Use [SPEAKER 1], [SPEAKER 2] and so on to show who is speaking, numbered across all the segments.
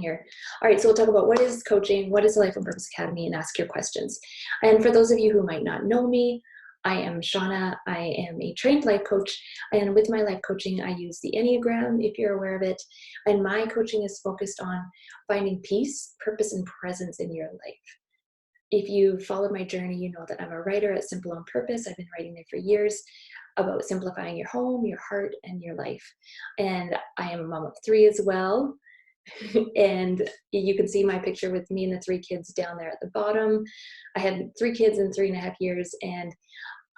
[SPEAKER 1] here. All right, so we'll talk about what is coaching, what is the Life on Purpose Academy, and ask your questions. And for those of you who might not know me, I am Shawna. I am a trained life coach, and with my life coaching, I use the Enneagram, if you're aware of it. And my coaching is focused on finding peace, purpose, and presence in your life. If you followed my journey, you know that I'm a writer at Simple on Purpose. I've been writing there for years about simplifying your home, your heart, and your life. And I am a mom of 3 as well. And you can see my picture with me and the 3 kids down there at the bottom. I had 3 kids in 3.5 years, and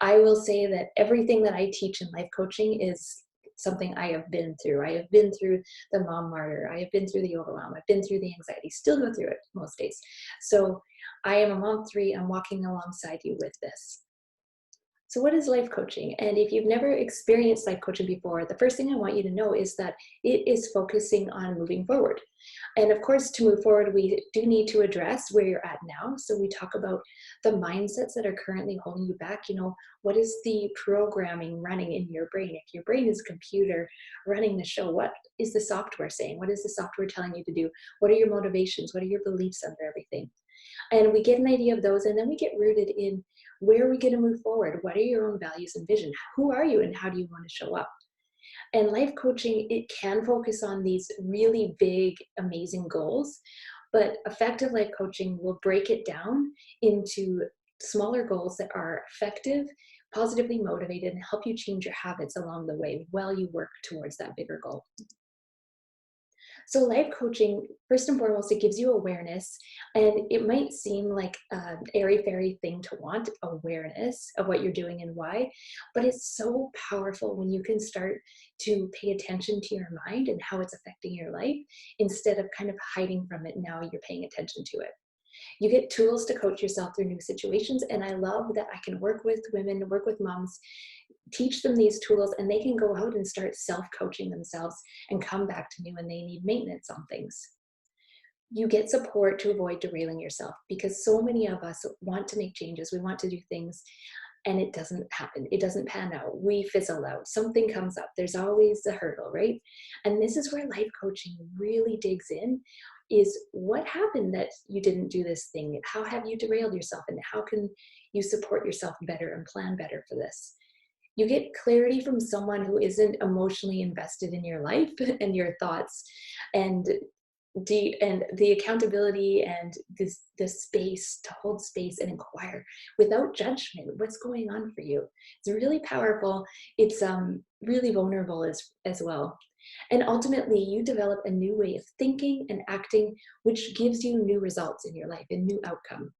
[SPEAKER 1] I will say that everything that I teach in life coaching is something I have been through. I have been through the mom martyr. I have been through the overwhelm. I've been through the anxiety, still go through it most days. So I am a mom of 3. I'm walking alongside you with this. So what is life coaching? And if you've never experienced life coaching before, the first thing I want you to know is that it is focusing on moving forward. And of course, to move forward, we do need to address where you're at now. So we talk about the mindsets that are currently holding you back. You know, what is the programming running in your brain? If your brain is a computer running the show, what is the software saying? What is the software telling you to do? What are your motivations? What are your beliefs under everything? And we get an idea of those, and then we get rooted in where are we going to move forward? What are your own values and vision? Who are you and how do you want to show up? And life coaching, it can focus on these really big, amazing goals, but effective life coaching will break it down into smaller goals that are effective, positively motivated, and help you change your habits along the way while you work towards that bigger goal. So life coaching, first and foremost, it gives you awareness, and it might seem like an airy-fairy thing to want, awareness of what you're doing and why, but it's so powerful when you can start to pay attention to your mind and how it's affecting your life instead of kind of hiding from it. Now you're paying attention to it. You get tools to coach yourself through new situations, and I love that I can work with women, work with moms, teach them these tools, and they can go out and start self-coaching themselves and come back to me when they need maintenance on things. You get support to avoid derailing yourself, because so many of us want to make changes, we want to do things, and it doesn't happen. It doesn't pan out. We fizzle out. Something comes up. There's always a hurdle, right? And this is where life coaching really digs in, is what happened that you didn't do this thing? How have you derailed yourself? And how can you support yourself better and plan better for this? You get clarity from someone who isn't emotionally invested in your life and your thoughts, and the accountability and the space to hold space and inquire without judgment what's going on for you. It's really powerful. It's really vulnerable as well. And ultimately, you develop a new way of thinking and acting, which gives you new results in your life, a new outcome.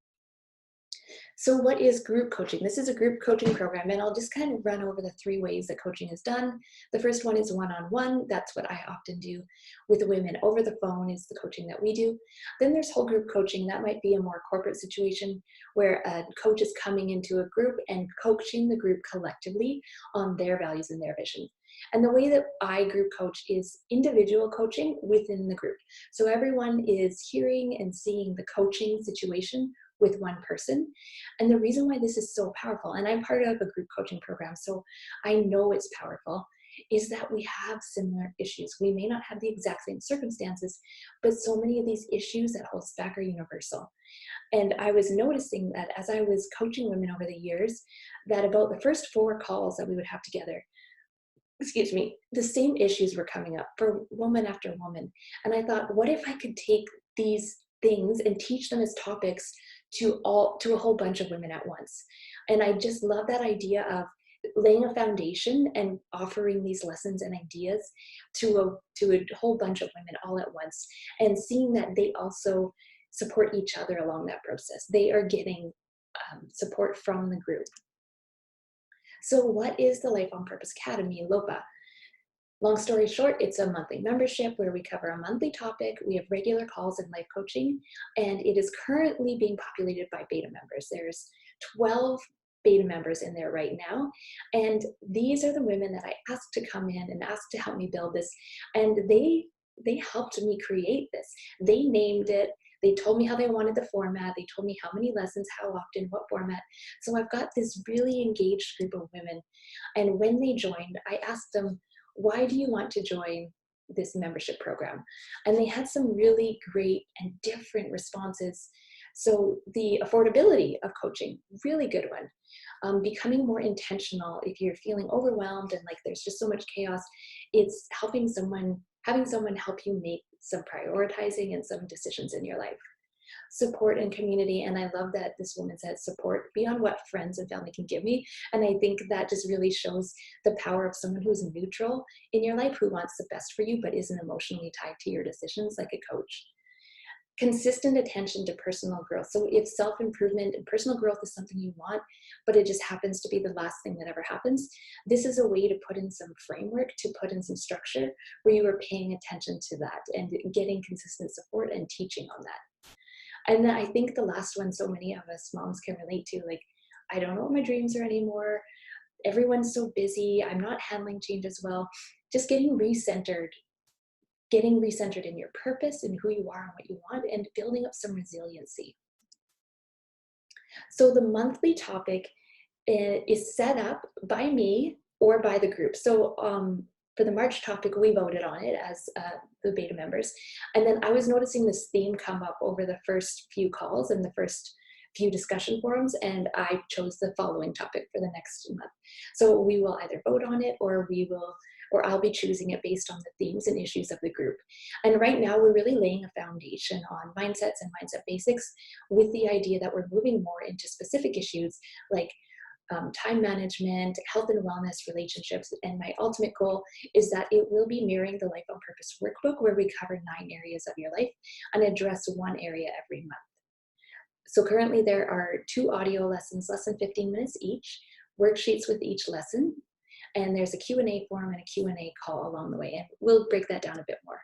[SPEAKER 1] So what is group coaching? This is a group coaching program, and I'll just kind of run over the 3 ways that coaching is done. The first one is one-on-one. That's what I often do with women over the phone, is the coaching that we do. Then there's whole group coaching. That might be a more corporate situation where a coach is coming into a group and coaching the group collectively on their values and their vision. And the way that I group coach is individual coaching within the group. So everyone is hearing and seeing the coaching situation with one person. And the reason why this is so powerful, and I'm part of a group coaching program, so I know it's powerful, is that we have similar issues. We may not have the exact same circumstances, but so many of these issues that hold us back are universal. And I was noticing that as I was coaching women over the years, that about the first 4 calls that we would have together, excuse me, the same issues were coming up for woman after woman. And I thought, what if I could take these things and teach them as topics to a whole bunch of women at once? And I just love that idea of laying a foundation and offering these lessons and ideas to a whole bunch of women all at once, and seeing that they also support each other along that process. They are getting support from the group. So what is the Life on Purpose Academy, LOPA? Long story short, it's a monthly membership where we cover a monthly topic. We have regular calls and life coaching, and it is currently being populated by beta members. There's 12 beta members in there right now, and these are the women that I asked to come in and asked to help me build this, and they helped me create this. They named it. They told me how they wanted the format. They told me how many lessons, how often, what format. So I've got this really engaged group of women, and when they joined, I asked them, why do you want to join this membership program. And they had some really great and different responses. So the affordability of coaching, really good one. Becoming more intentional if you're feeling overwhelmed and like there's just so much chaos, it's having someone help you make some prioritizing and some decisions in your life. Support and community, and I love that this woman said support beyond what friends and family can give me. And I think that just really shows the power of someone who's neutral in your life, who wants the best for you but isn't emotionally tied to your decisions, like a coach. Consistent attention to personal growth. So if self-improvement and personal growth is something you want, but it just happens to be the last thing that ever happens, this is a way to put in some framework, to put in some structure where you are paying attention to that and getting consistent support and teaching on that. And then I think the last one, so many of us moms can relate to, like, I don't know what my dreams are anymore. Everyone's so busy. I'm not handling change as well. Just getting recentered in your purpose and who you are and what you want, and building up some resiliency. So the monthly topic is set up by me or by the group. So for the March topic, we voted on it as the beta members. And then I was noticing this theme come up over the first few calls and the first few discussion forums, and I chose the following topic for the next month. So we will either vote on it or I'll be choosing it based on the themes and issues of the group. And right now we're really laying a foundation on mindsets and mindset basics, with the idea that we're moving more into specific issues like time management, health and wellness, relationships. And my ultimate goal is that it will be mirroring the Life on Purpose workbook, where we cover 9 areas of your life and address one area every month. So currently there are 2 audio lessons, less than 15 minutes each, worksheets with each lesson, and there's a Q&A form and a Q&A call along the way, and we'll break that down a bit more.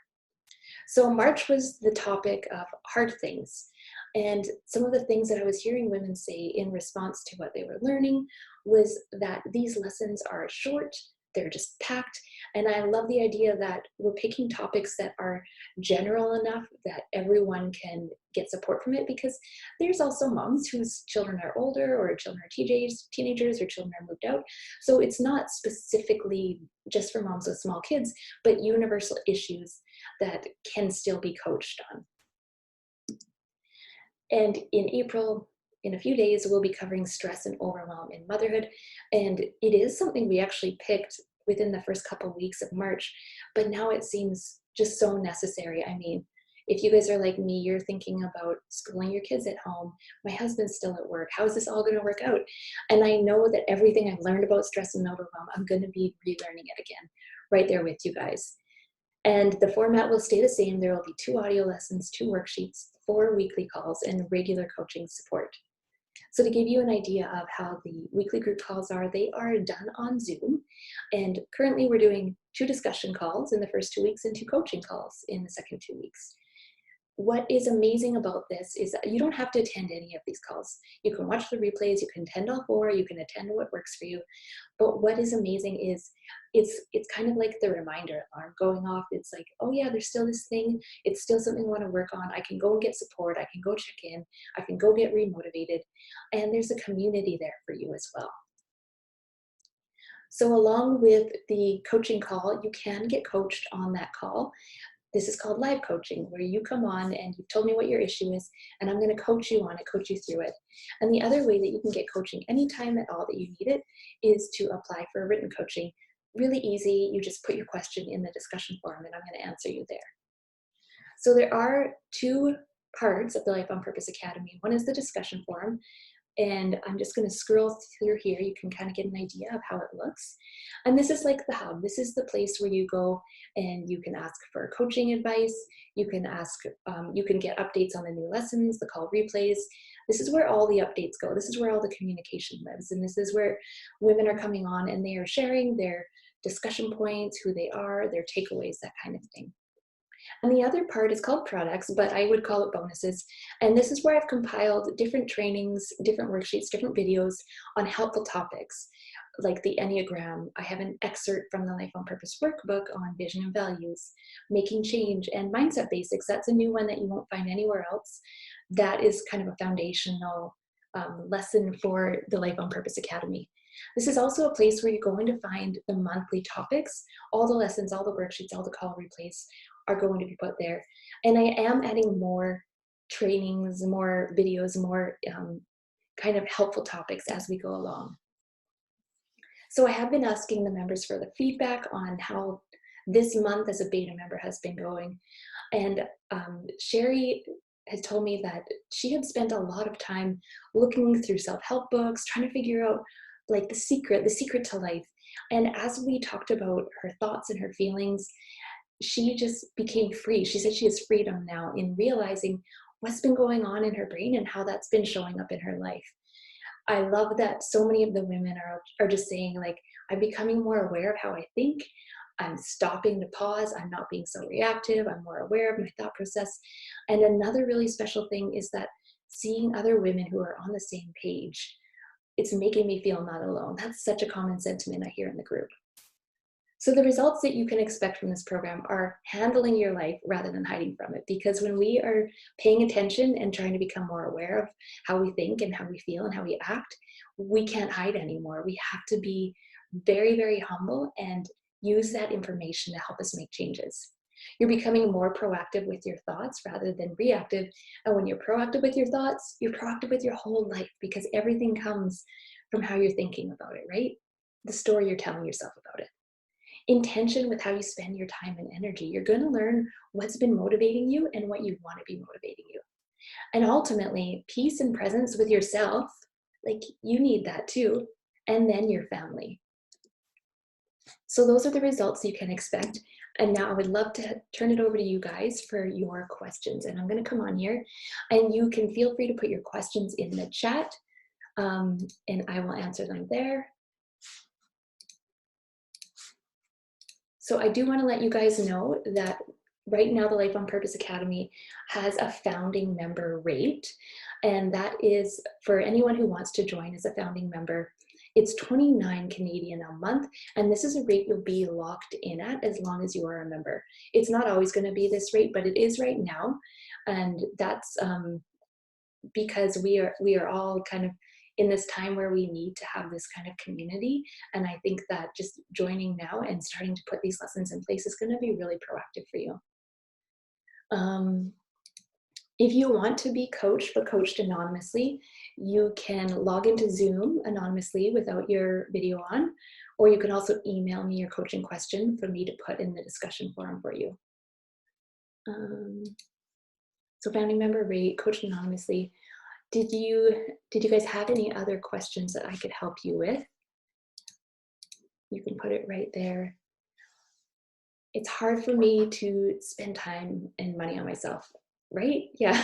[SPEAKER 1] So March was the topic of hard things. And some of the things that I was hearing women say in response to what they were learning was that these lessons are short, they're just packed. And I love the idea that we're picking topics that are general enough that everyone can get support from it, because there's also moms whose children are older, or children are teenagers, or children are moved out. So it's not specifically just for moms with small kids, but universal issues that can still be coached on. And in April, in a few days, we'll be covering stress and overwhelm in motherhood. And it is something we actually picked within the first couple of weeks of March, but now it seems just so necessary. I mean, if you guys are like me, you're thinking about schooling your kids at home. My husband's still at work. How is this all going to work out? And I know that everything I've learned about stress and overwhelm, I'm going to be relearning it again, right there with you guys. And the format will stay the same. There will be 2 audio lessons, 2 worksheets, 4 weekly calls, and regular coaching support. So to give you an idea of how the weekly group calls are, they are done on Zoom. And currently we're doing 2 discussion calls in the first 2 weeks and 2 coaching calls in the second 2 weeks. What is amazing about this is that you don't have to attend any of these calls. You can watch the replays, you can attend all 4, you can attend what works for you. But what is amazing is it's kind of like the reminder alarm going off. It's like, oh yeah, there's still this thing. It's still something I want to work on. I can go and get support. I can go check in. I can go get remotivated. And there's a community there for you as well. So along with the coaching call, you can get coached on that call. This is called live coaching, where you come on and you've told me what your issue is, and I'm going to coach you on it, coach you through it. And the other way that you can get coaching anytime at all that you need it is to apply for written coaching. Really easy. You just put your question in the discussion forum and I'm going to answer you there. So there are 2 parts of the Life on Purpose Academy. One is the discussion forum, and I'm just going to scroll through here. You can kind of get an idea of how it looks. And this is like the hub. This is the place where you go and you can ask for coaching advice. You can you can get updates on the new lessons, the call replays. This is where all the updates go. This is where all the communication lives. And this is where women are coming on and they are sharing their discussion points, who they are, their takeaways, that kind of thing. And the other part is called products, but I would call it bonuses. And this is where I've compiled different trainings, different worksheets, different videos on helpful topics, like the Enneagram. I have an excerpt from the Life on Purpose workbook on vision and values, making change, and mindset basics. That's a new one that you won't find anywhere else. That is kind of a foundational lesson for the Life on Purpose Academy. This is also a place where you're going to find the monthly topics. All the lessons, all the worksheets, all the call replays are going to be put there. And I am adding more trainings, more videos, more kind of helpful topics as we go along. So I have been asking the members for the feedback on how this month as a beta member has been going. And Sherry had told me that she had spent a lot of time looking through self-help books, trying to figure out like the secret to life. And as we talked about her thoughts and her feelings, she just became free. She said she has freedom now in realizing what's been going on in her brain and how that's been showing up in her life. I love that so many of the women are just saying like, I'm becoming more aware of how I think. I'm stopping to pause. I'm not being so reactive. I'm more aware of my thought process. And another really special thing is that seeing other women who are on the same page, it's making me feel not alone. That's such a common sentiment I hear in the group. So the results that you can expect from this program are handling your life rather than hiding from it. Because when we are paying attention and trying to become more aware of how we think and how we feel and how we act, we can't hide anymore. We have to be very, very humble and use that information to help us make changes. You're becoming more proactive with your thoughts rather than reactive. And when you're proactive with your thoughts, you're proactive with your whole life because everything comes from how you're thinking about it, right? The story you're telling yourself about it. Intention with how you spend your time and energy. You're going to learn what's been motivating you and what you want to be motivating you. And ultimately, peace and presence with yourself, like you need that too, and then your family. So those are the results you can expect. And now I would love to turn it over to you guys for your questions. And I'm going to come on here and you can feel free to put your questions in the chat and I will answer them there. So I do want to let you guys know that right now the Life on Purpose Academy has a founding member rate, and that is for anyone who wants to join as a founding member. It's 29 Canadian a month, and this is a rate you'll be locked in at as long as you are a member. It's not always going to be this rate, but it is right now, and that's because we are all kind of in this time where we need to have this kind of community. And I think that just joining now and starting to put these lessons in place is going to be really proactive for you. If you want to be coached but coached anonymously, you can log into Zoom anonymously without your video on, or you can also email me your coaching question for me to put in the discussion forum for you. So founding member rate, coached anonymously. Did you guys have any other questions that I could help you with? You can put it right there. It's hard for me to spend time and money on myself, right? Yeah,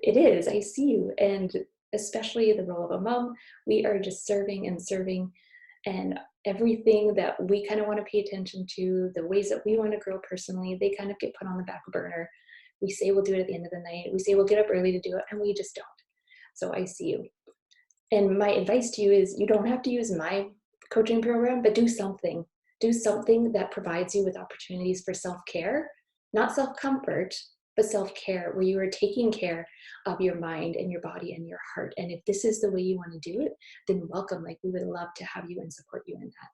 [SPEAKER 1] it is. I see you. And especially the role of a mom, we are just serving and serving. And everything that we kind of want to pay attention to, the ways that we want to grow personally, they kind of get put on the back burner. We say we'll do it at the end of the night. We say we'll get up early to do it, and we just don't. So I see you. And my advice to you is you don't have to use my coaching program, but do something. Do something that provides you with opportunities for self-care, not self-comfort, but self-care, where you are taking care of your mind and your body and your heart. And if this is the way you want to do it, then welcome. Like we would love to have you and support you in that.